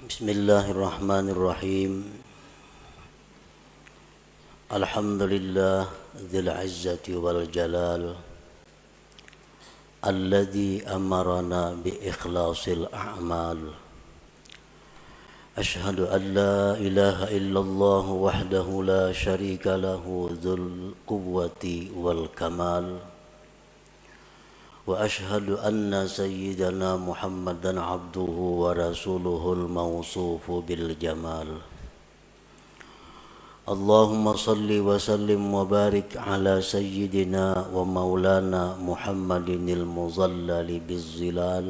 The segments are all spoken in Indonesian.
Bismillahirrahmanirrahim. Alhamdulillah dzil izzati wal jalal alladzi amarana bi ikhlasil a'mal. Ashhadu an la ilaha illallah wahdahu la syarika lahu dzul quwwati wal kamal. وأشهد أن سيدنا محمدا عبده ورسوله الموصوف بالجمال. اللهم صل وسلم وبارك على سيدنا ومولانا محمد المظلل بالظلال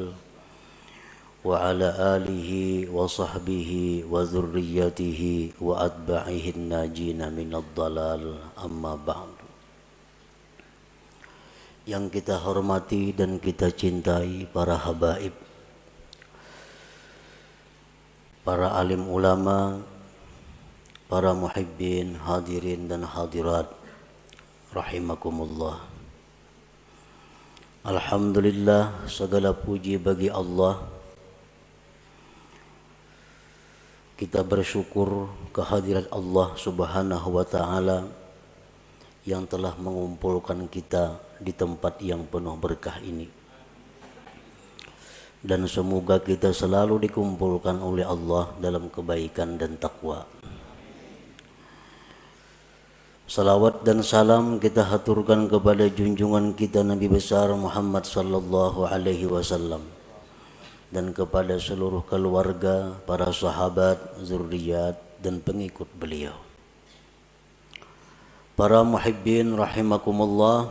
وعلى آله وصحبه وذريته وأتباعه الناجين من الضلال. أما بعد. Yang kita hormati dan kita cintai para habaib, para alim ulama, para muhibbin, hadirin dan hadirat rahimakumullah. Alhamdulillah, segala puji bagi Allah. Kita bersyukur kehadirat Allah Subhanahu wa taala yang telah mengumpulkan kita di tempat yang penuh berkah ini. Dan semoga kita selalu dikumpulkan oleh Allah dalam kebaikan dan takwa. Salawat dan salam kita haturkan kepada junjungan kita Nabi besar Muhammad sallallahu alaihi wasallam dan kepada seluruh keluarga, para sahabat, zuriat dan pengikut beliau. Para muhibbin rahimakumullah,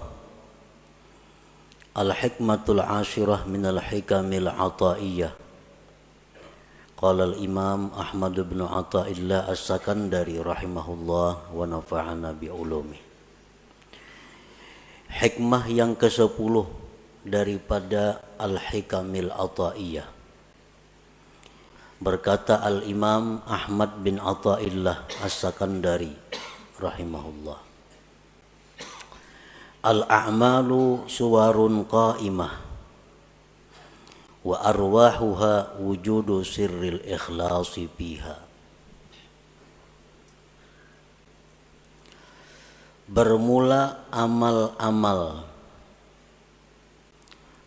al-hikmatul ashirah minal hikamil ataiyah. Qala al-imam Ahmad bin Athaillah as-Sakandari rahimahullah wa nafa'ana bi'ulumi. Hikmah yang ke-10 daripada al-hikamil ataiyah. Berkata al-imam Ahmad bin Athaillah as-Sakandari rahimahullah, al-a'malu suwarun qa'imah wa arwahuha wujudu sirril ikhlasi fiha. Bermula amal-amal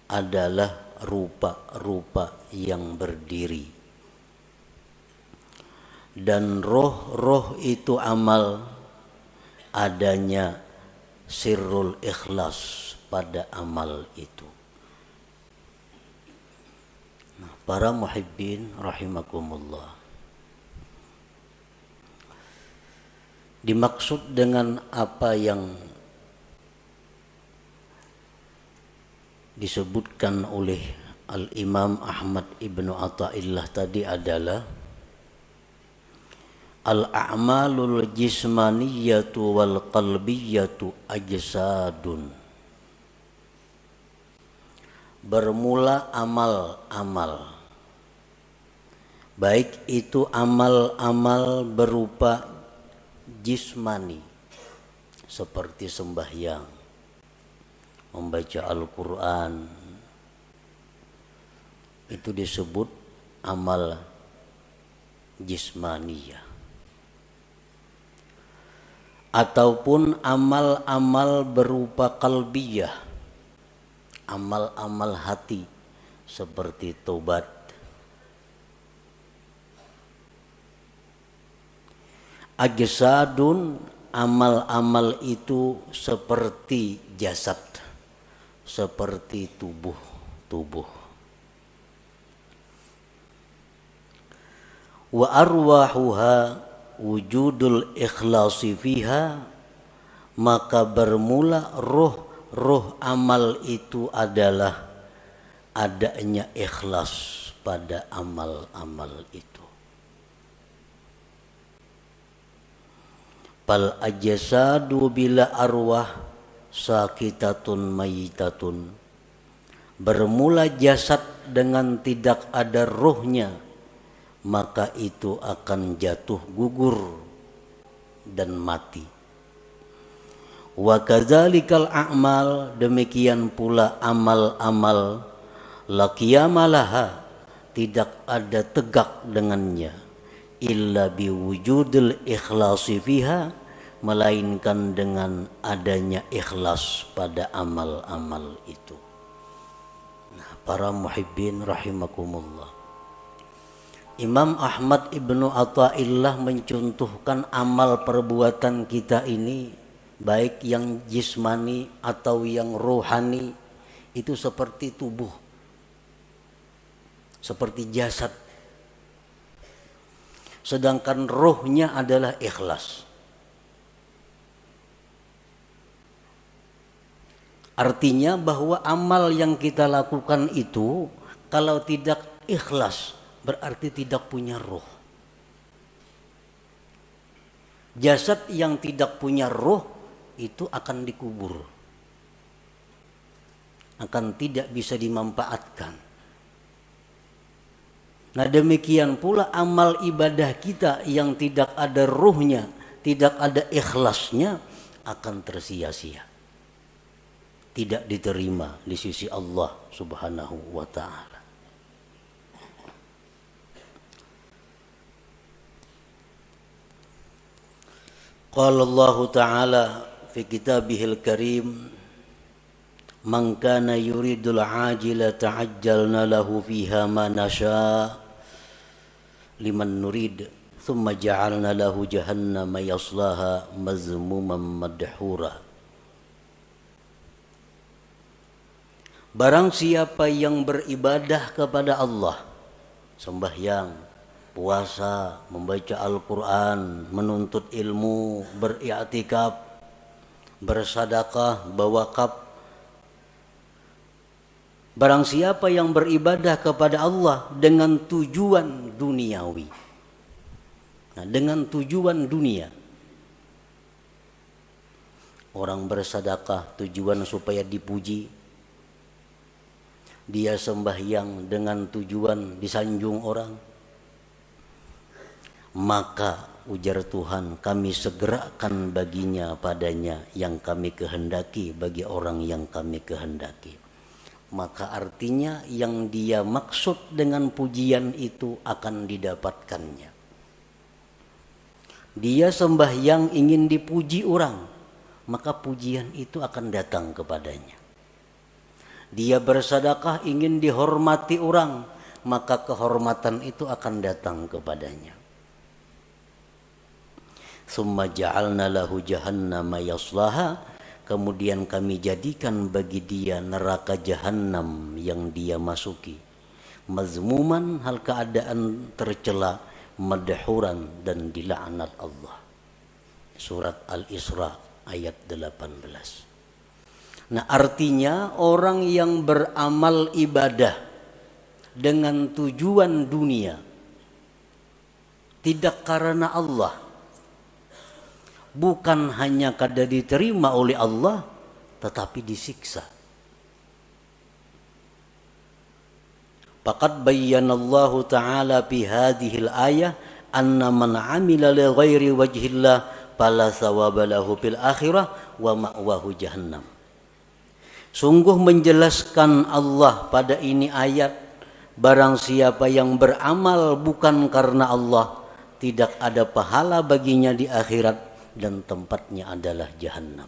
adalah rupa-rupa yang berdiri, dan roh-roh itu amal adanya sirrul ikhlas pada amal itu. Nah, para muhibbin rahimakumullah, dimaksud dengan apa yang disebutkan oleh Al-Imam Ahmad ibnu Athaillah tadi adalah al-a'malul jismaniyatu wal qalbiyatu ajsadun. Bermula amal-amal, baik itu amal-amal berupa jismani seperti sembahyang, membaca Al-Quran, itu disebut amal jismaniyah. Ataupun amal-amal berupa qalbiyah, amal-amal hati seperti taubat. Ajsadun, amal-amal itu seperti jasad, seperti tubuh. Wa arwahuha wujudul ikhlasi fiha, maka bermula roh amal itu adalah adanya ikhlas pada amal-amal itu. Fal ajsadu bila arwah sakitatun mayitatun. Bermula jasad dengan tidak ada rohnya, maka itu akan jatuh gugur dan mati. Wa kadzalikal a'mal, demikian pula amal-amal la qiyamalaha, tidak ada tegak dengannya illa biwujudil ikhlasi fiha, melainkan dengan adanya ikhlas pada amal-amal itu. Nah, para muhibbin rahimakumullah, Imam Ahmad Ibnu Athaillah mencontohkan amal perbuatan kita ini, baik yang jismani atau yang rohani, itu seperti tubuh, seperti jasad. Sedangkan rohnya adalah ikhlas. Artinya bahwa amal yang kita lakukan itu kalau tidak ikhlas berarti tidak punya roh. Jasad yang tidak punya roh itu akan dikubur, akan tidak bisa dimanfaatkan. Nah, demikian pula amal ibadah kita yang tidak ada ruhnya, tidak ada ikhlasnya, akan tersia-sia, tidak diterima di sisi Allah Subhanahu wa ta'ala. Qala Allah ta'ala fi kitabihil karim, man kana yuridul ajila ta'ajjalna lahu fiha ma nasha' liman nurid thumma ja'alna lahu jahannama yaslaha mazmuman madhura. Barang siapa yang beribadah kepada Allah, sembahyang, puasa, membaca Al-Quran, menuntut ilmu, beriktikaf, bersedekah, berwakaf. Barang siapa yang beribadah kepada Allah dengan tujuan duniawi, nah, dengan tujuan dunia, orang bersedekah tujuan supaya dipuji, dia sembahyang dengan tujuan disanjung orang, maka ujar Tuhan, kami segerakan baginya padanya yang kami kehendaki bagi orang yang kami kehendaki. Maka artinya yang dia maksud dengan pujian itu akan didapatkannya. Dia sembahyang ingin dipuji orang, maka pujian itu akan datang kepadanya. Dia bersedekah ingin dihormati orang, maka kehormatan itu akan datang kepadanya. Summa ja'alna lahu jahannama yaslaha, kemudian kami jadikan bagi dia neraka jahanam yang dia masuki, mazmuman, hal keadaan tercela, madhuran, dan dilaknat Allah. Surat Al-Isra ayat 18. Nah, artinya orang yang beramal ibadah dengan tujuan dunia, tidak karena Allah, bukan hanya kada diterima oleh Allah, tetapi disiksa. Faqad bayyanallahu ta'ala fi hadhil ayah anna man 'amila li ghairi wajhillah fala thawaba lahu fil akhirah wa ma'wahu jahannam. Sungguh menjelaskan Allah pada ini ayat, barang siapa yang beramal bukan karena Allah, tidak ada pahala baginya di akhirat dan tempatnya adalah jahannam.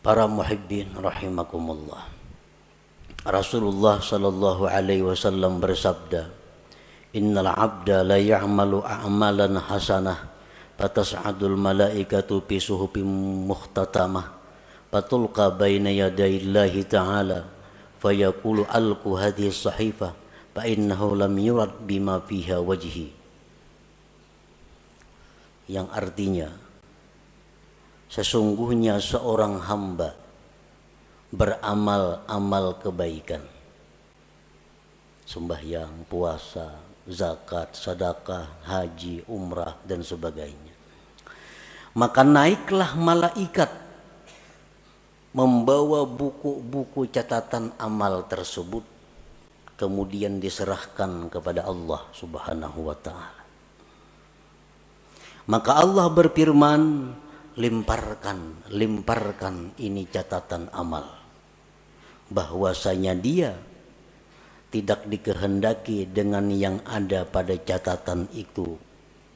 Para muhibbin rahimakumullah, Rasulullah sallallahu alaihi wasallam bersabda, innal abda la ya'malu a'malan hasanah fatas'adul malaikatu fi suhufin mukhtatamah fatulqa baina yadayillahi ta'ala fayaqulu alqu hadhihi as-sahifah fa innahu lam yurad bima fiha wajhi. Yang artinya, sesungguhnya seorang hamba beramal amal kebaikan, sembahyang, puasa, zakat, sedekah, haji, umrah, dan sebagainya, maka naiklah malaikat membawa buku-buku catatan amal tersebut, kemudian diserahkan kepada Allah Subhanahu wa ta'ala. Maka Allah berfirman, lemparkan ini catatan amal, bahwasanya dia tidak dikehendaki dengan yang ada pada catatan itu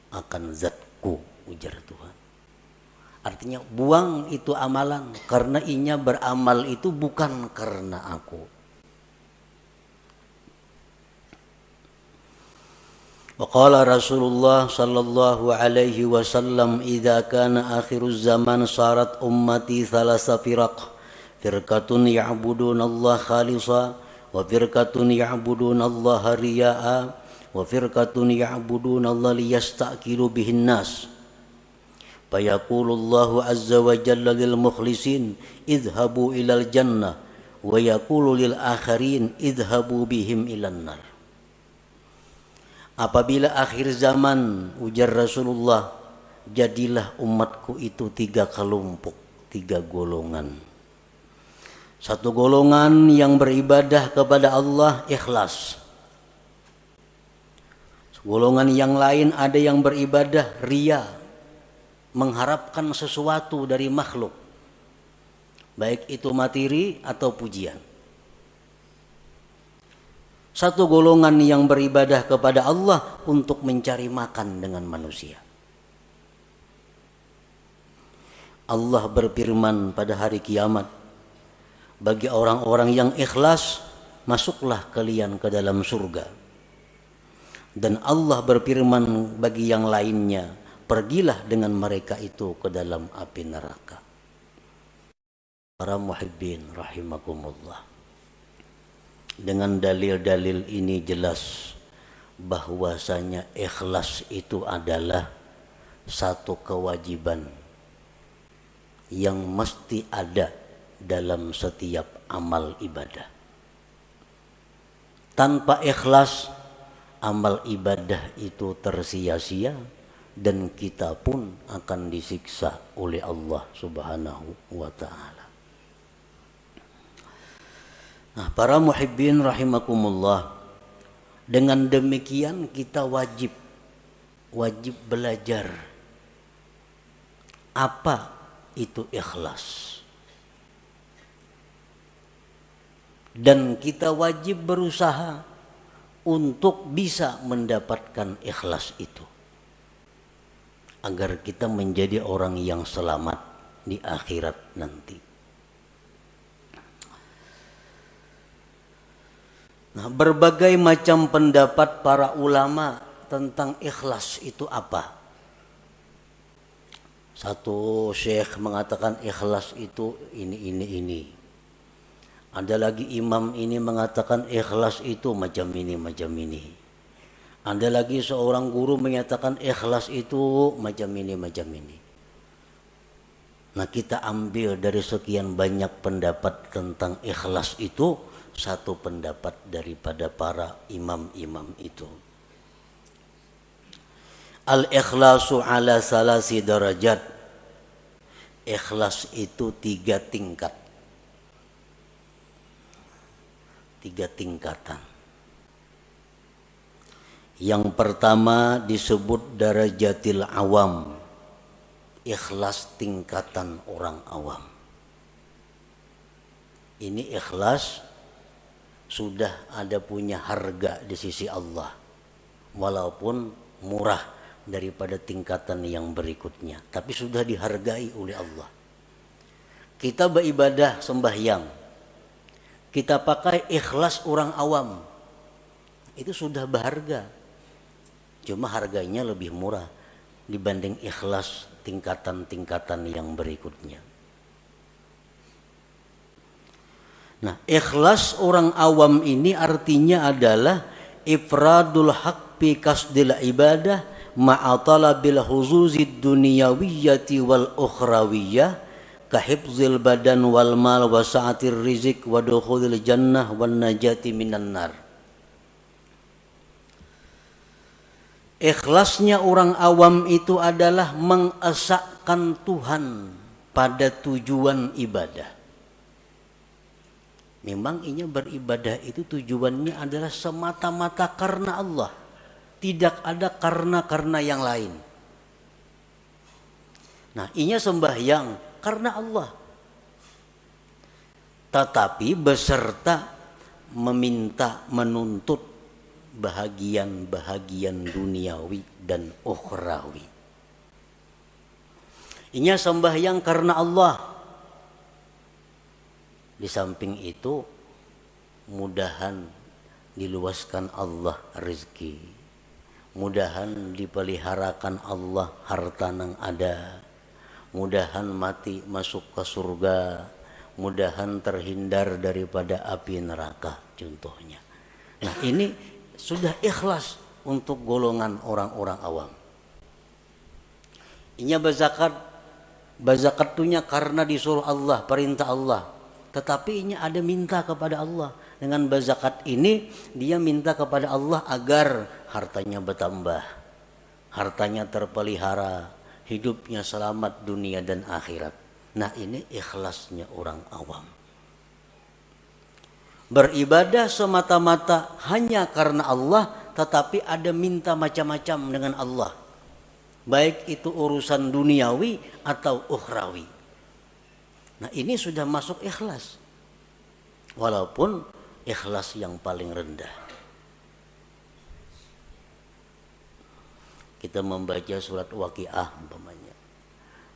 akan zatku, ujar Tuhan. Artinya buang itu amalan, karena inya beramal itu bukan karena aku. Waqala Rasulullah sallallahu alaihi wasallam, idza kana akhiruz zaman sarat ummati thalasa firaq, firqatun ya'budunallaha khalisa wa firqatun ya'budunallaha riya'a wa firqatun ya'budunallaha liyastaqilu bihin nas. Fayaqulullahu azza wa jalla lil mukhlisin idhabu ilal jannah wa yaqulu lil akharin idhabu bihim ilan nar. Apabila akhir zaman, ujar Rasulullah, jadilah umatku itu 3 kelompok, 3 golongan. Satu golongan yang beribadah kepada Allah ikhlas. Golongan yang lain ada yang beribadah riya, mengharapkan sesuatu dari makhluk, baik itu materi atau pujian. Satu golongan yang beribadah kepada Allah untuk mencari makan dengan manusia. Allah berfirman pada hari kiamat, bagi orang-orang yang ikhlas, masuklah kalian ke dalam surga. Dan Allah berfirman bagi yang lainnya, pergilah dengan mereka itu ke dalam api neraka. Para muhibbin rahimakumullah. Dengan dalil-dalil ini jelas bahwasanya ikhlas itu adalah satu kewajiban yang mesti ada dalam setiap amal ibadah. Tanpa ikhlas, amal ibadah itu tersia-sia dan kita pun akan disiksa oleh Allah Subhanahu wa ta'ala. Nah, para muhibbin rahimakumullah, dengan demikian kita wajib belajar apa itu ikhlas. Dan kita wajib berusaha untuk bisa mendapatkan ikhlas itu, agar kita menjadi orang yang selamat di akhirat nanti. Nah, berbagai macam pendapat para ulama tentang ikhlas itu apa. Satu syekh mengatakan ikhlas itu ini. Ada lagi imam ini mengatakan ikhlas itu macam ini. Ada lagi seorang guru menyatakan ikhlas itu macam ini. Nah, kita ambil dari sekian banyak pendapat tentang ikhlas itu satu pendapat daripada para imam-imam itu. Al-ikhlasu ala salasi darajat. Ikhlas itu 3 tingkat. 3 tingkatan. Yang pertama disebut darajatil awam. Ikhlas tingkatan orang awam. Ini ikhlas sudah ada punya harga di sisi Allah, walaupun murah daripada tingkatan yang berikutnya, tapi sudah dihargai oleh Allah. Kita beribadah sembahyang, kita pakai ikhlas orang awam, itu sudah berharga, cuma harganya lebih murah dibanding ikhlas tingkatan-tingkatan yang berikutnya. Nah, ikhlas orang awam ini artinya adalah ifradul haq bi kasdil ibadah ma'a talabil huzuzid dunyawiyyati wal ukhrawiyyah ka hifzil badan wal mal wa sa'atir rizq wa dukhulil jannah wan najati minan nar. Ikhlasnya orang awam itu adalah mengesahkan Tuhan pada tujuan ibadah. Memang inya beribadah itu tujuannya adalah semata-mata karena Allah. Tidak ada karena yang lain. Nah, inya sembahyang karena Allah. Tetapi beserta meminta, menuntut bahagian-bahagian duniawi dan ukhrawi. Inya sembahyang karena Allah. Di samping itu, mudahan diluaskan Allah rezeki. Mudahan dipeliharakan Allah harta nang ada. Mudahan mati masuk ke surga. Mudahan terhindar daripada api neraka contohnya. Nah, ini sudah ikhlas untuk golongan orang-orang awam. Inya berzakat tunya karena disuruh Allah, perintah Allah. Tetapi inya ada minta kepada Allah. Dengan berzakat ini dia minta kepada Allah agar hartanya bertambah, hartanya terpelihara, hidupnya selamat dunia dan akhirat. Nah, ini ikhlasnya orang awam. Beribadah semata-mata hanya karena Allah, tetapi ada minta macam-macam dengan Allah. Baik itu urusan duniawi atau ukhrawi. Nah, ini sudah masuk ikhlas. Walaupun ikhlas yang paling rendah. Kita membaca surat Waqiah umpamanya.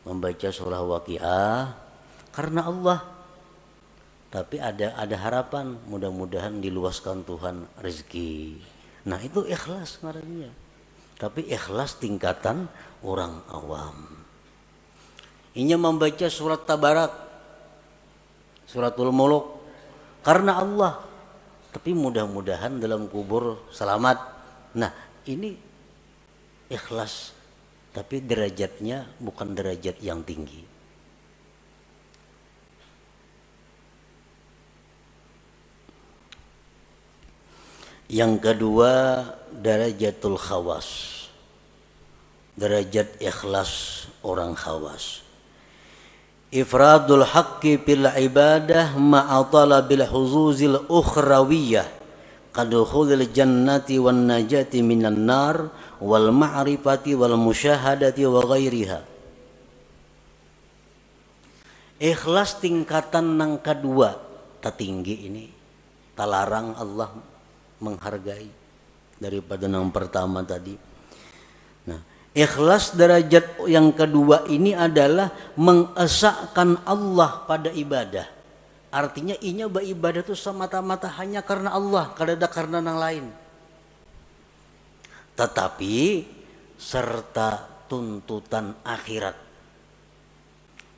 Membaca surah Waqiah karena Allah. Tapi ada harapan, mudah-mudahan diluaskan Tuhan rezeki. Nah, itu ikhlas ngarannya. Tapi ikhlas tingkatan orang awam. Inya membaca surat Tabarak, suratul Muluk karena Allah. Tapi mudah-mudahan dalam kubur selamat. Nah, ini ikhlas. Tapi derajatnya bukan derajat yang tinggi. Yang kedua, darajatul khawas. Derajat ikhlas orang khawas. Ifradul haqqi bil ibadah ma'a talabil huzuzil ukhrawiyah kadukhulil jannati wan najati minan nar wal ma'rifati wal musyahadati wa ghairiha. Ikhlas tingkatan yang kedua tertinggi ini, talarang Allah menghargai daripada yang pertama tadi. Nah, ikhlas derajat yang kedua ini adalah mengesahkan Allah pada ibadah. Artinya inya beribadah itu semata-mata hanya karena Allah, kada karena yang lain. Tetapi serta tuntutan akhirat.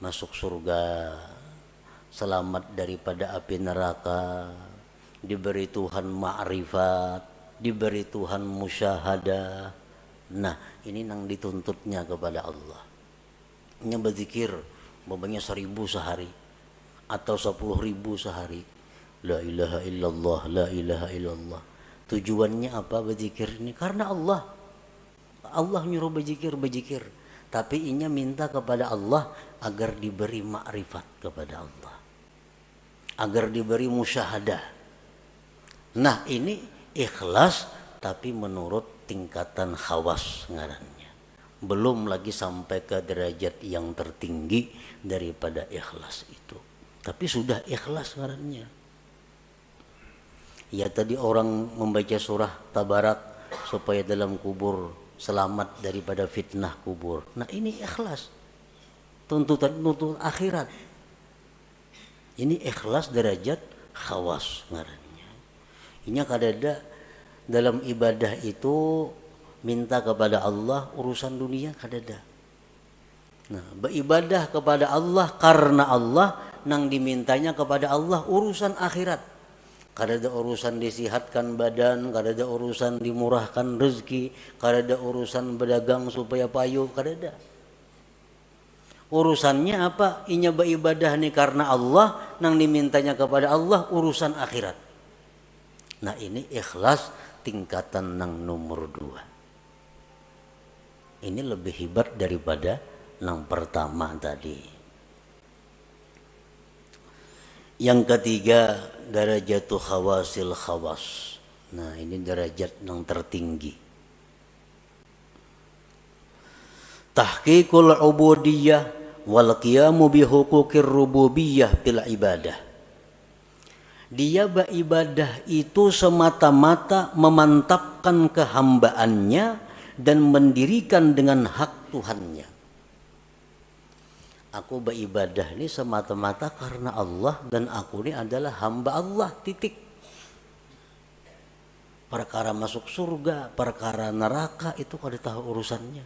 Masuk surga, selamat daripada api neraka, diberi Tuhan ma'rifat, diberi Tuhan musyahadah. Nah, ini yang dituntutnya kepada Allah. Ini berzikir babanya 1000 sehari atau 10.000 sehari. La ilaha illallah, la ilaha illallah. Tujuannya apa berzikir ini? Karena Allah. Allah nyuruh berzikir. Tapi inya minta kepada Allah agar diberi makrifat kepada Allah. Agar diberi musyahadah. Nah, ini ikhlas tapi menurut tingkatan khawas ngarannya. Belum lagi sampai ke derajat yang tertinggi daripada ikhlas itu. Tapi sudah ikhlas ngarannya. Ya, tadi orang membaca surah Tabarak supaya dalam kubur selamat daripada fitnah kubur. Nah, ini ikhlas. Tuntutan akhirat. Ini ikhlas derajat khawas ngarannya. Ini kadada dalam ibadah itu minta kepada Allah urusan dunia kadada. Nah, beribadah kepada Allah karena Allah, nang dimintanya kepada Allah urusan akhirat. Kadada urusan disihatkan badan, kadada urusan dimurahkan rezeki, kadada urusan berdagang supaya payu, kadada. Urusannya apa? Inya beribadah nih karena Allah, nang dimintanya kepada Allah urusan akhirat. Nah, ini ikhlas tingkatan nang nomor 2. Ini lebih hebat daripada yang pertama tadi. Yang ketiga, darajatul khawasil khawas. Nah, ini derajat yang tertinggi. tahqiqul ubudiyah wal qiyamu bi huquqir rububiyah bil ibadah. Dia beribadah itu semata-mata memantapkan kehambaannya dan mendirikan dengan hak Tuhannya. Aku beribadah ini semata-mata karena Allah dan aku ini adalah hamba Allah, titik. Perkara masuk surga, perkara neraka itu kada tahu urusannya.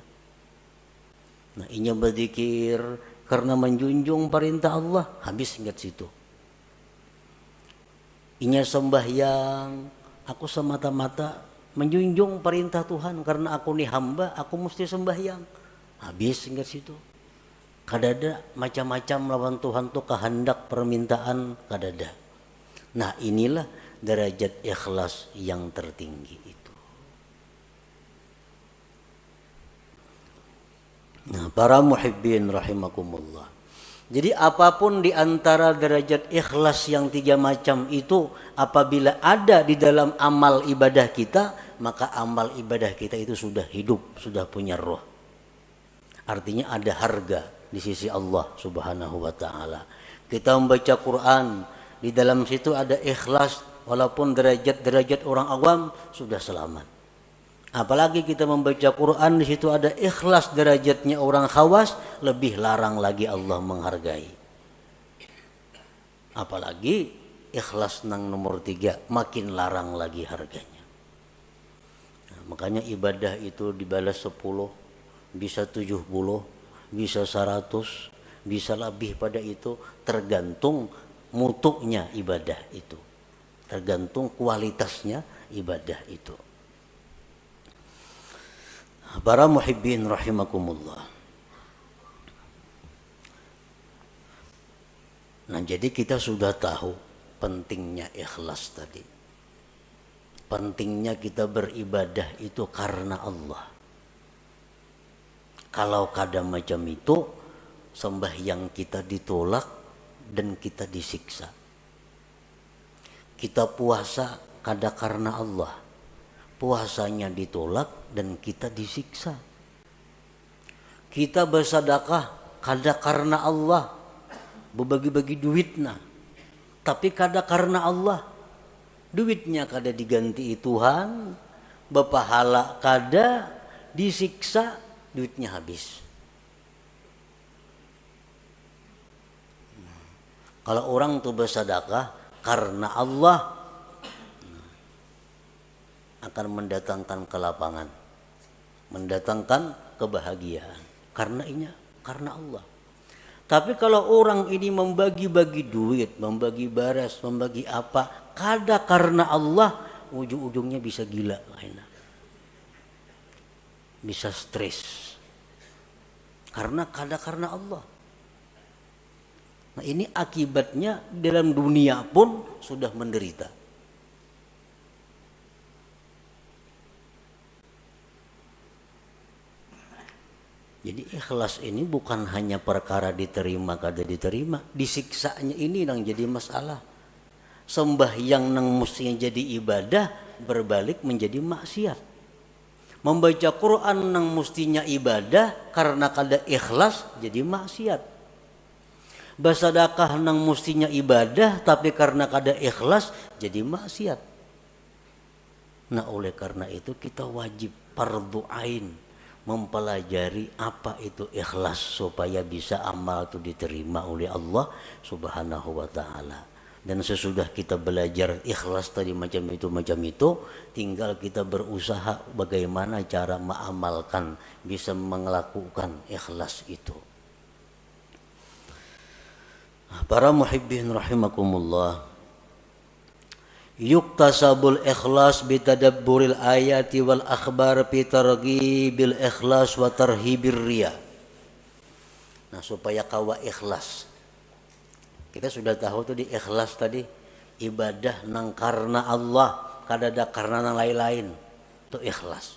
Nah, inya berzikir karena menjunjung perintah Allah, habis ingat situ. Inya sembahyang, aku semata-mata menjunjung perintah Tuhan karena aku nih hamba, aku mesti sembahyang. Habis ingat situ. Kadada macam-macam lawan Tuhan tuh kehendak permintaan kadada. Nah, inilah derajat ikhlas yang tertinggi itu. Nah, para muhibbin rahimakumullah. Jadi apapun di antara derajat ikhlas yang 3 macam itu, apabila ada di dalam amal ibadah kita, maka amal ibadah kita itu sudah hidup, sudah punya roh. Artinya ada harga di sisi Allah Subhanahu wa taala. Kita membaca Quran, di dalam situ ada ikhlas, walaupun derajat-derajat orang awam sudah selamat. Apalagi kita membaca Quran, di situ ada ikhlas derajatnya orang khawas, lebih larang lagi Allah menghargai. Apalagi ikhlas nang nomor 3, makin larang lagi harganya. Nah, makanya ibadah itu dibalas 10, bisa 70, bisa 100, bisa lebih pada itu, tergantung mutunya ibadah itu, tergantung kualitasnya ibadah itu. Para muhibbin rahimakumullah. Nah, jadi kita sudah tahu pentingnya ikhlas tadi. Pentingnya kita beribadah itu karena Allah. Kalau kada macam itu, sembahyang kita ditolak dan kita disiksa. Kita puasa kada karena Allah, puasanya ditolak dan kita disiksa. Kita bersedekah kada karena Allah, berbagi-bagi duitnya, tapi kada karena Allah, duitnya kada diganti Tuhan, berpahala kada, disiksa, duitnya habis. Kalau orang tuh bersedekah karena Allah, akan mendatangkan kelapangan, mendatangkan kebahagiaan. Karena Allah. Tapi kalau orang ini membagi-bagi duit, membagi baras, membagi apa, kada karena Allah, ujung-ujungnya bisa gila, bisa stres. Karena kada karena Allah. Nah, ini akibatnya dalam dunia pun sudah menderita. Jadi ikhlas ini bukan hanya perkara diterima kada diterima, disiksanya ini yang jadi masalah. Sembahyang nang mestinya jadi ibadah berbalik menjadi maksiat. Membaca Quran nang mestinya ibadah karena kada ikhlas jadi maksiat. Bersedekah nang mestinya ibadah tapi karena kada ikhlas jadi maksiat. Nah, oleh karena itu kita wajib fardhu ain mempelajari apa itu ikhlas supaya bisa amal itu diterima oleh Allah Subhanahu wa taala. Dan sesudah kita belajar ikhlas tadi macam itu, tinggal kita berusaha bagaimana cara mengamalkan, bisa melakukan ikhlas itu. Para muhibbin rahimakumullah. Yuktasabul ikhlas bitadabburil ayati wal akhbar fi targhibil ikhlas wa tarhibir riya. Nah, supaya kawa ikhlas, kita sudah tahu tuh di ikhlas tadi, ibadah nang karena Allah, kada ada karena nang lain-lain, itu ikhlas.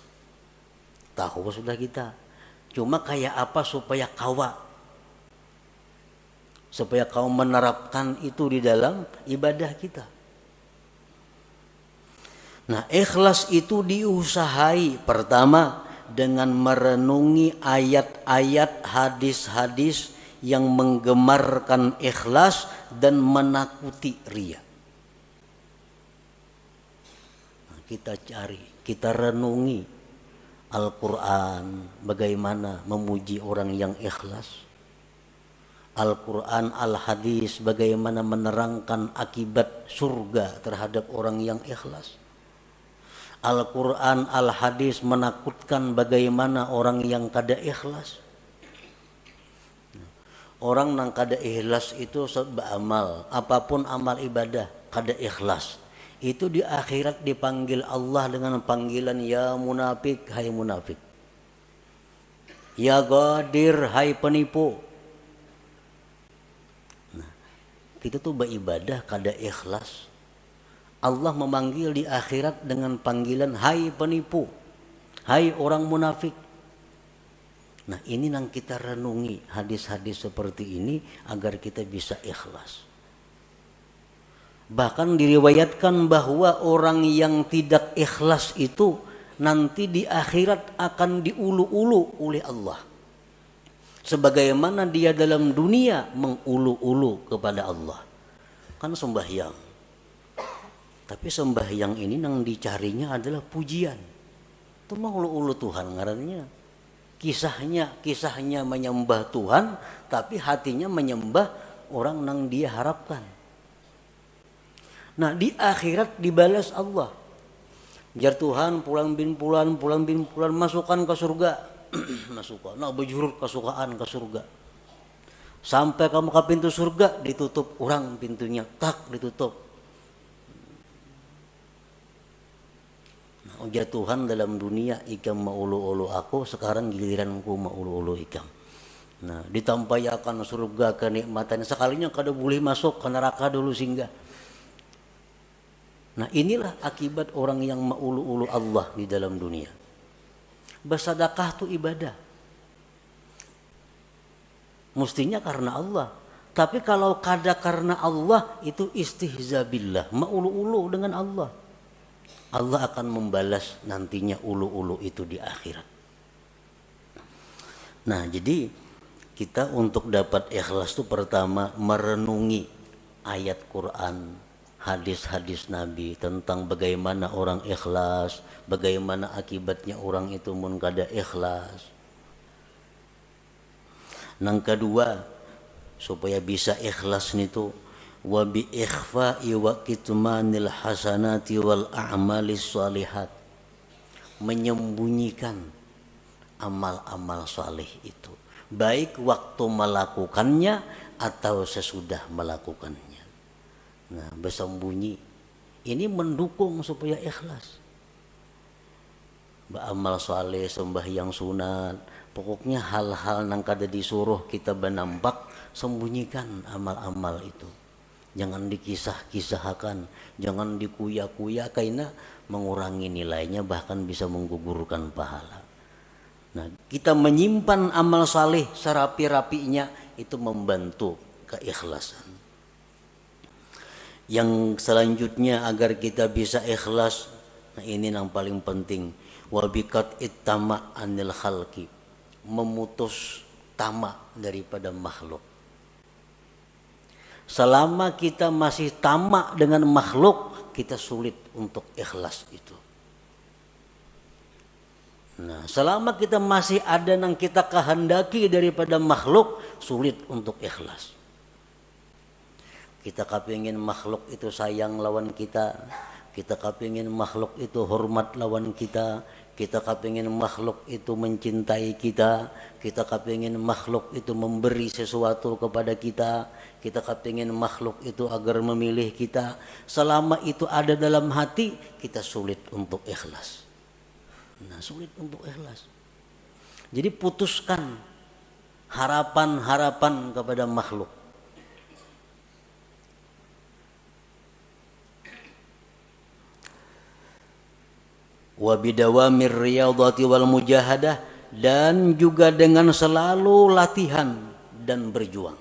Tahu sudah kita. Cuma kayak apa supaya kau menerapkan itu di dalam ibadah kita. Nah, ikhlas itu diusahai pertama dengan merenungi ayat-ayat, hadis-hadis yang menggemarkan ikhlas dan menakuti riya. Nah, kita cari, kita renungi Al-Quran bagaimana memuji orang yang ikhlas. Al-Quran, Al-Hadis bagaimana menerangkan akibat surga terhadap orang yang ikhlas. Al-Quran, Al-Hadis menakutkan bagaimana orang yang kada ikhlas. Orang yang kada ikhlas itu beramal, apapun amal ibadah kada ikhlas. Itu di akhirat dipanggil Allah dengan panggilan ya munafik, hai munafik. Ya ghadir, hai penipu. Kita tuh beribadah kada ikhlas. Allah memanggil di akhirat dengan panggilan hai penipu, hai orang munafik. Nah, ini yang kita renungi hadis-hadis seperti ini agar kita bisa ikhlas. Bahkan diriwayatkan bahwa orang yang tidak ikhlas itu nanti di akhirat akan diulu-ulu oleh Allah. Sebagaimana dia dalam dunia mengulu-ulu kepada Allah. Kan sembahyang. Tapi sembahyang ini yang dicarinya adalah pujian. Itu mengulu-ulu Tuhan ngarannya. Kisahnya menyembah Tuhan, tapi hatinya menyembah orang yang dia harapkan. Nah, di akhirat dibalas Allah. Jar Tuhan pulang bin pulan masukkan ke surga. Masukkan, nah bejurut kesukaan ke surga. Sampai kamu ke pintu surga ditutup orang pintunya, tak ditutup. Nah, ujar Tuhan dalam dunia ikam maulu-ulu aku, sekarang giliranku maulu-ulu ikam. Nah, ditampayakan surga kenikmatan sekalinya kada boleh masuk ke neraka dulu singgah. Nah, inilah akibat orang yang maulu-ulu Allah di dalam dunia. Bersedekah itu ibadah. Mestinya karena Allah. Tapi kalau kada karena Allah itu istihza billah, maulu-ulu dengan Allah. Allah akan membalas nantinya ulu-ulu itu di akhirat. Nah, jadi kita untuk dapat ikhlas itu pertama merenungi ayat Quran, hadis-hadis Nabi tentang bagaimana orang ikhlas, bagaimana akibatnya orang itu mun kada ikhlas. Yang kedua, supaya bisa ikhlas itu wa bi ikhfa'i wa kitmanil hasanati wal a'malis shalihat, menyembunyikan amal-amal saleh itu, baik waktu melakukannya atau sesudah melakukannya. Nah, bersembunyi ini mendukung supaya ikhlas. Beramal saleh, sembahyang sunat, pokoknya hal-hal yang kada disuruh kita benampak, sembunyikan amal-amal itu. Jangan dikisah-kisahkan, jangan dikuya-kuya karena mengurangi nilainya, bahkan bisa menggugurkan pahala. Nah, kita menyimpan amal saleh serapi-rapinya itu membantu keikhlasan. Yang selanjutnya agar kita bisa ikhlas, nah ini yang paling penting, wabikat ittama anil khalqi, memutus tamak daripada makhluk. Selama kita masih tamak dengan makhluk, kita sulit untuk ikhlas itu. Nah, selama kita masih ada yang kita kehendaki daripada makhluk, sulit untuk ikhlas. Kita kepingin makhluk itu sayang lawan kita kepingin makhluk itu hormat lawan kita kepingin makhluk itu mencintai kita kepingin makhluk itu memberi sesuatu kepada kita kepingin makhluk itu agar memilih kita. Selama itu ada dalam hati, kita sulit untuk ikhlas. Nah, sulit untuk ikhlas. Jadi putuskan harapan-harapan kepada makhluk. Wa bidawamir riyadhati wal mujahadah, dan juga dengan selalu latihan dan berjuang.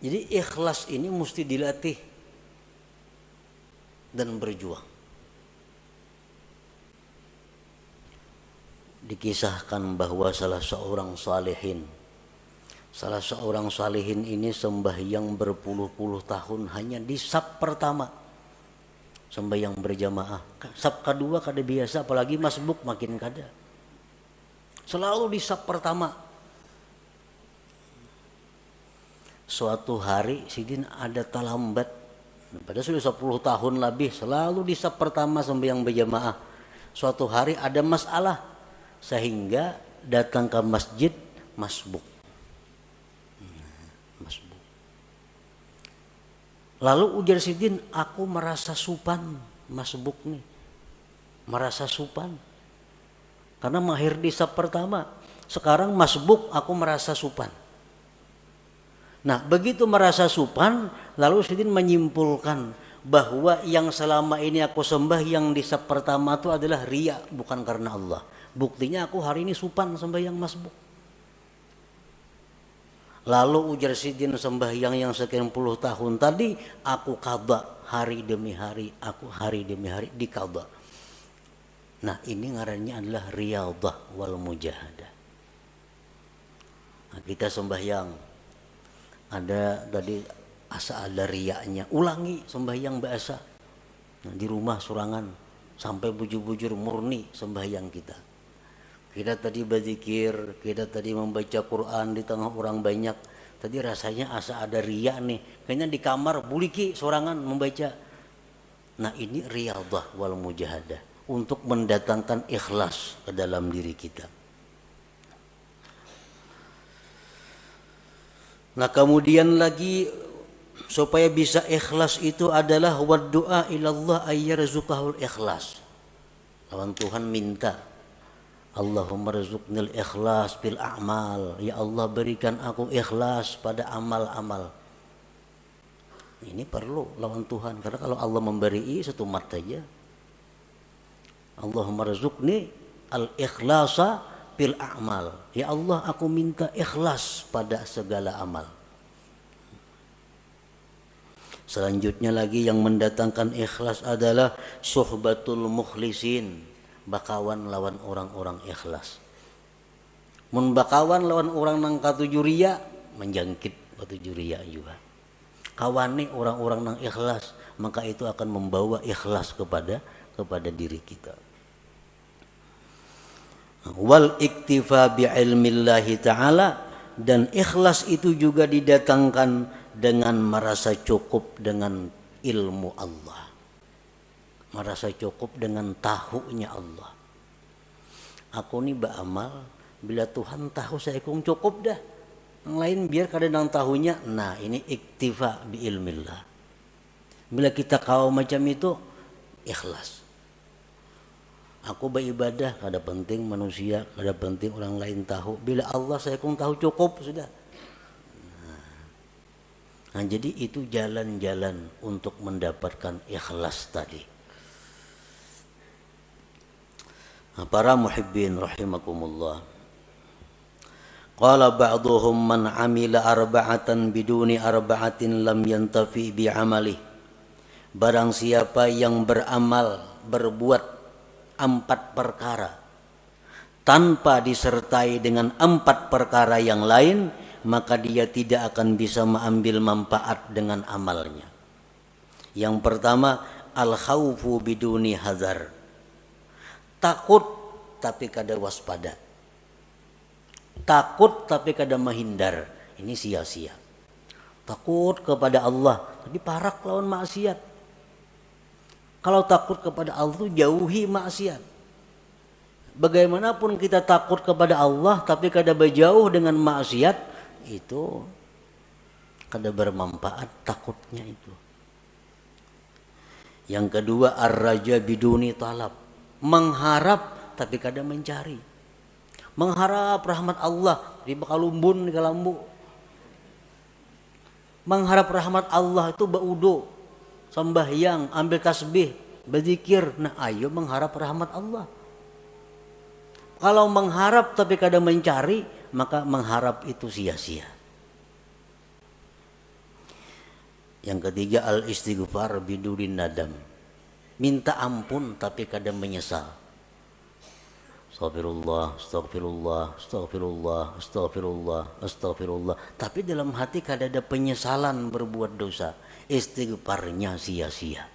Jadi ikhlas ini mesti dilatih dan berjuang. dikisahkan bahwa salah seorang salihin ini sembahyang berpuluh-puluh tahun hanya di saf pertama, sembahyang berjamaah. Saf kedua kada biasa, apalagi masbuk makin kada. Selalu di saf pertama. Suatu hari sidin ada talambat, padahal sudah 10 tahun lebih selalu di saf pertama sembahyang berjamaah. Suatu hari ada masalah sehingga datang ke masjid masbuk. Lalu ujar sidin, aku merasa supan masbuk nih, merasa supan karena mahir di saf pertama. Sekarang masbuk aku merasa supan. Nah, begitu merasa supan, lalu sidin menyimpulkan bahwa yang selama ini aku sembah yang di saf pertama itu adalah riya, bukan karena Allah. Buktinya aku hari ini supan sembahyang masbuk. Lalu ujar sidin, sembahyang yang sekian puluh tahun tadi aku qadha hari demi hari, aku hari demi hari diqadha. Nah, ini ngarannya adalah riyadhah wal mujahadah. Nah, kita sembahyang ada tadi asa ada riyanya, ulangi sembahyang biasa. Nah, di rumah surangan sampai bujur-bujur murni sembahyang kita. Kita tadi berzikir, kita tadi membaca Quran di tengah orang banyak. Tadi rasanya asa ada riya nih. Kayaknya di kamar buliki sorangan membaca. Nah, ini riyadhah wal mujahadah untuk mendatangkan ikhlas ke dalam diri kita. Nah, kemudian lagi supaya bisa ikhlas itu adalah waddu'a ilallah ayyarzuqahul ikhlas. Lawan Tuhan minta, Allahumma rizuknil ikhlas bil a'mal. Ya Allah, berikan aku ikhlas pada amal-amal. Ini perlu lawan Tuhan, karena kalau Allah memberi satu mat saja. Allahumma rizukni al ikhlasa bil a'mal. Ya Allah, aku minta ikhlas pada segala amal. Selanjutnya lagi yang mendatangkan ikhlas adalah suhbatul mukhlisin, bakawan lawan orang-orang ikhlas. Mun bakawan lawan orang nang katuju riya, menjangkit katuju riya juga. Kawani orang-orang nang ikhlas, maka itu akan membawa ikhlas kepada diri kita. Wal iktifa bi ilmillahi ta'ala, dan ikhlas itu juga didatangkan dengan merasa cukup dengan ilmu Allah, merasa cukup dengan tahunya Allah. Aku nih beramal, bila Tuhan tahu saya kung cukup dah, yang lain biar kadang tahunya. Nah, ini iktifa bi ilmillah. Bila kita kau macam itu, ikhlas. Aku beribadah, kada penting manusia, kada penting orang lain tahu. Bila Allah saya kung tahu cukup sudah. Nah, jadi itu jalan-jalan untuk mendapatkan ikhlas tadi. Nah, para muhibbin rahimakumullah. Qala ba'duhum man amila arba'atan biduni arba'atin lam yantafi bi'amali. Barang siapa yang beramal, berbuat 4 perkara tanpa disertai dengan 4 perkara yang lain, maka dia tidak akan bisa mengambil manfaat dengan amalnya. Yang pertama, al-khawfu biduni hazar. Takut tapi kada waspada. Takut tapi kada menghindar. Ini sia-sia. Takut kepada Allah tapi parak lawan maksiat. Kalau takut kepada Allah itu jauhi maksiat. Bagaimanapun kita takut kepada Allah tapi kada berjauh dengan maksiat, itu kada bermanfaat takutnya itu. Yang kedua, ar-raja biduni talab. Mengharap tapi kada mencari. Mengharap rahmat Allah di bakalumbun di kalambu. Mengharap rahmat Allah itu baudo, sembahyang, ambil tasbih, berzikir. Nah, ayo mengharap rahmat Allah. Kalau mengharap tapi kada mencari, maka mengharap itu sia-sia. Yang ketiga, al-istighfar bidurin nadam. Minta ampun tapi kada menyesal. Astagfirullah, astagfirullah, astagfirullah, astagfirullah, astagfirullah. Tapi dalam hati kada ada penyesalan berbuat dosa. Istighfarnya sia-sia.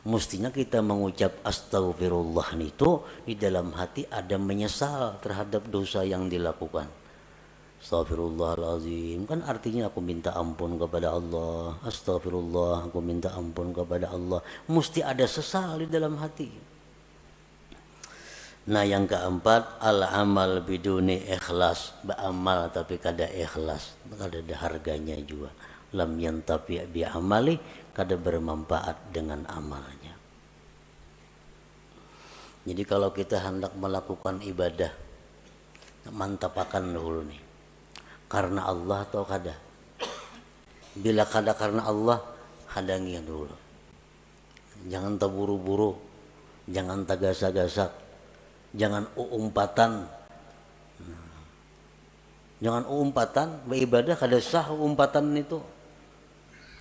Mestinya kita mengucap astagfirullah itu di dalam hati ada menyesal terhadap dosa yang dilakukan. Astagfirullahaladzim, kan artinya aku minta ampun kepada Allah. Astagfirullah, aku minta ampun kepada Allah. Mesti ada sesal di dalam hati. Nah yang keempat, al-amal biduni ikhlas. Beramal tapi kada ikhlas, kada ada harganya juga. Lam yantafi bi amali, kada bermanfaat dengan amalnya. Jadi kalau kita hendak melakukan ibadah, mantapakan dulu nih, karena Allah atau kada. Bila kada karena Allah, hadangi dulu. Jangan terburu-buru, jangan tagasak-gasak, jangan umpatan. Jangan umpatan, beribadah kada sah umpatan itu.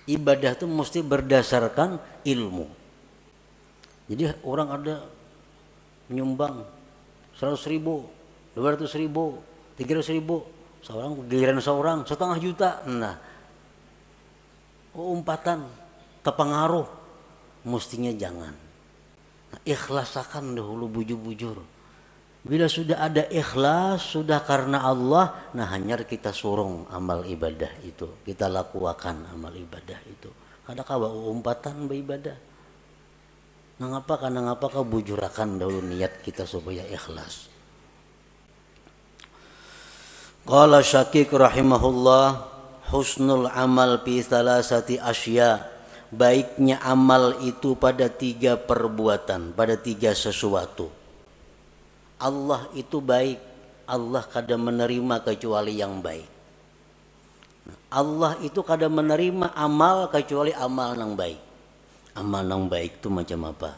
Ibadah itu mesti berdasarkan ilmu. Jadi orang ada menyumbang 100.000, 200.000, 300.000, seorang giliran seorang 1,5 juta. Nah, umpatan terpengaruh, mestinya jangan. Nah, ikhlasakan dahulu bujur-bujur. Bila sudah ada ikhlas, sudah karena Allah, nah hanya kita surung amal ibadah itu. Kita lakukan amal ibadah itu. Kada kawa umpatan beribadah. Nah ngapa kau bujurakan dahulu niat kita supaya ikhlas. Qala Syakik rahimahullah, husnul amal fi salasati asya. Baiknya amal itu pada 3 perbuatan, pada 3 sesuatu. Allah itu baik, Allah kada menerima kecuali yang baik. Allah itu kada menerima amal kecuali amal yang baik. Amal yang baik itu macam apa?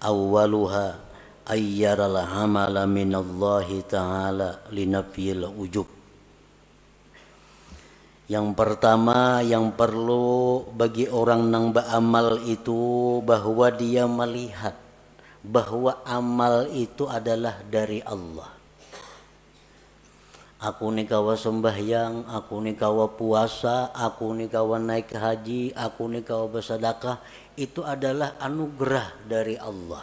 Awwaluha ayyaral amala minallahi ta'ala linafiyil ujub. Yang pertama yang perlu bagi orang yang beramal itu bahwa dia melihat bahwa amal itu adalah dari Allah. Aku ni kawa sembahyang, aku ni kawa puasa, aku ni kawa naik haji, aku ni kawa bersedekah, itu adalah anugerah dari Allah.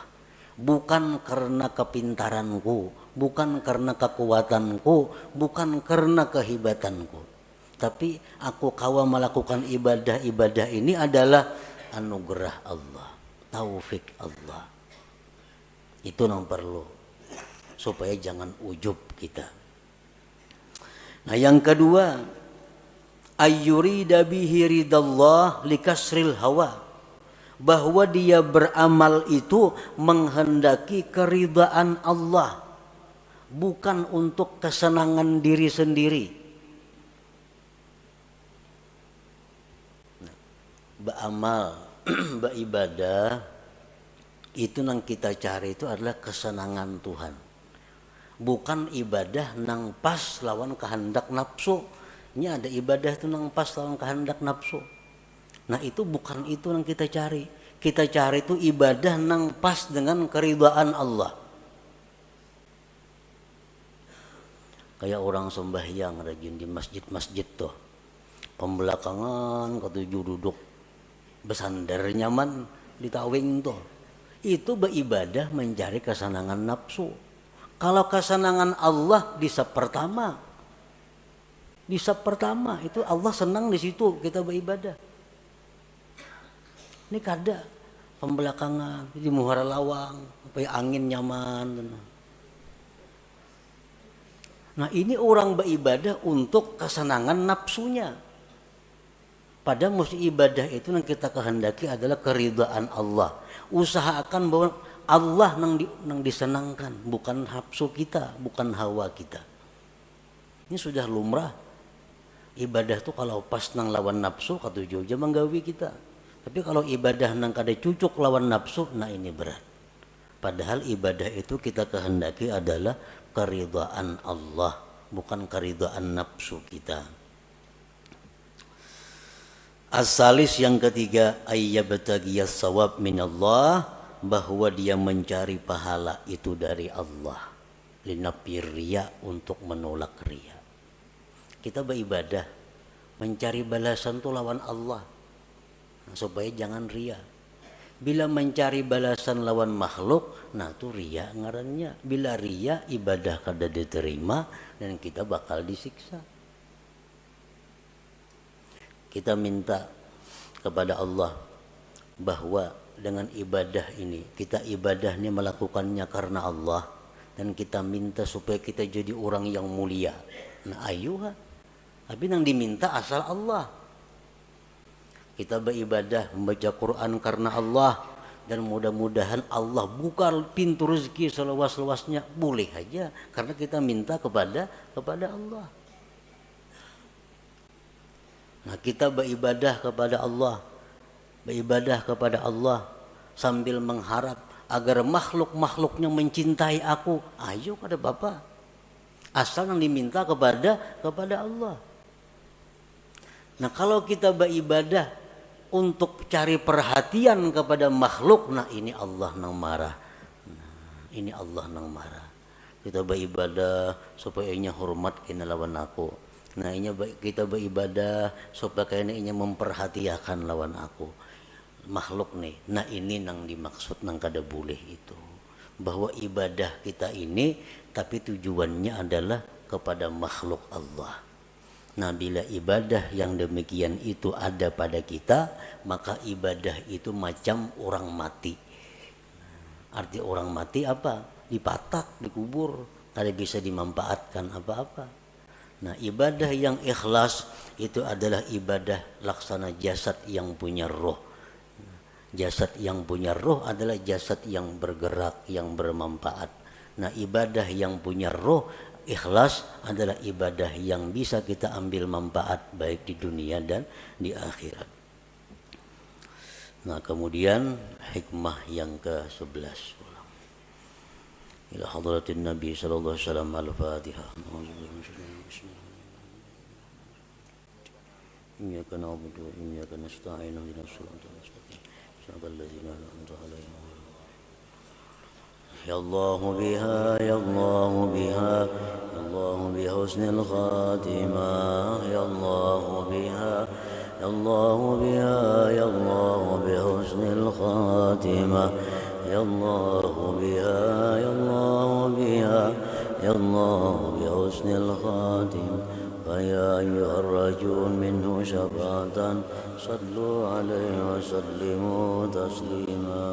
Bukan karena kepintaranku, bukan karena kekuatanku, bukan karena kehebatanku. Tapi aku kawa melakukan ibadah-ibadah ini adalah anugerah Allah, taufik Allah. Itu yang perlu supaya jangan ujub kita. Nah yang kedua, ayyurida bihi ridallah likasril hawa, bahwa dia beramal itu menghendaki keridaan Allah, bukan untuk kesenangan diri sendiri. Beramal, beribadah itu yang kita cari itu adalah kesenangan Tuhan, bukan ibadah nang pas lawan kehendak nafsu. Ini ada ibadah itu nang pas lawan kehendak nafsu. Nah itu bukan itu yang kita cari. Kita cari itu ibadah nang pas dengan keridhaan Allah. Kayak orang sembahyang rajin di masjid-masjid tuh, pembelakangan ketujuh duduk bersandar nyaman di tawing tuh. Itu beribadah mencari kesenangan nafsu. Kalau kesenangan Allah di sab pertama itu Allah senang di situ kita beribadah. Ini kada pembelakangan di muhara lawang supaya angin nyaman. Nah ini orang beribadah untuk kesenangan nafsunya. Padahal mesti ibadah itu yang kita kehendaki adalah keridhaan Allah. Usahakan bahwa Allah yang disenangkan, bukan nafsu kita, bukan hawa kita. Ini sudah lumrah. Ibadah itu kalau pas nang lawan nafsu katuju aja menggawi kita. Tapi kalau ibadah nang kada cucuk lawan nafsu, nah ini berat. Padahal ibadah itu kita kehendaki adalah keridhaan Allah, bukan keridhaan nafsu kita. As-salis yang ketiga, ayyabtagiyas sawab minallah, bahwa dia mencari pahala itu dari Allah, linafi riya, untuk menolak riya. Kita beribadah mencari balasan itu lawan Allah, supaya jangan riya. Bila mencari balasan lawan makhluk, nah itu riya ngarannya. Bila riya, ibadah kada diterima dan kita bakal disiksa. Kita minta kepada Allah bahwa dengan ibadah ini, kita ibadah ini melakukannya karena Allah, dan kita minta supaya kita jadi orang yang mulia. Nah ayuha, tapi yang diminta asal Allah. Kita beribadah membaca Quran karena Allah, dan mudah-mudahan Allah buka pintu rezeki seluas-luasnya, boleh aja karena kita minta kepada Allah. Nah kita beribadah kepada Allah sambil mengharap agar makhluk-makhluknya mencintai aku. Ayo kata Bapak, asal yang diminta kepada Allah. Nah kalau kita beribadah untuk cari perhatian kepada makhluk, nah ini Allah nang marah. Ini Allah nang marah. Kita beribadah supaya inya hormat kena lawan aku. Nah ini kita beribadah supaya kena inya memperhatikan lawan aku. Makhluk nih. Nah ini nang dimaksud nang kada boleh itu. Bahwa ibadah kita ini tapi tujuannya adalah kepada makhluk Allah. Nah bila ibadah yang demikian itu ada pada kita, maka ibadah itu macam orang mati. Arti orang mati apa? Dipatak, dikubur, tidak bisa dimanfaatkan apa-apa. Nah ibadah yang ikhlas itu adalah ibadah laksana jasad yang punya roh. Jasad yang punya roh adalah jasad yang bergerak, yang bermanfaat. Nah ibadah yang punya roh, ikhlas adalah ibadah yang bisa kita ambil manfaat baik di dunia dan di akhirat. Nah kemudian hikmah yang ke-11. Ila hadratin Nabi sallallahu alaihi wasallam, al-Fatihah. Iyyaka na'budu wa iyyaka nasta'in, ihdinas siratal mustaqim, siratal ladzina an'amta 'alaihim. Ya Allah biha, ya Allah biha, ya Allah bi husnil khatimah, ya Allah biha, ya Allah biha, ya Allah bi husnil khatimah, ya Allah biha, ya Allah biha, ya Allah bi husnil khatimah. فيا أيها الرجل منه شفاعة صلوا عليه وسلموا تسليما.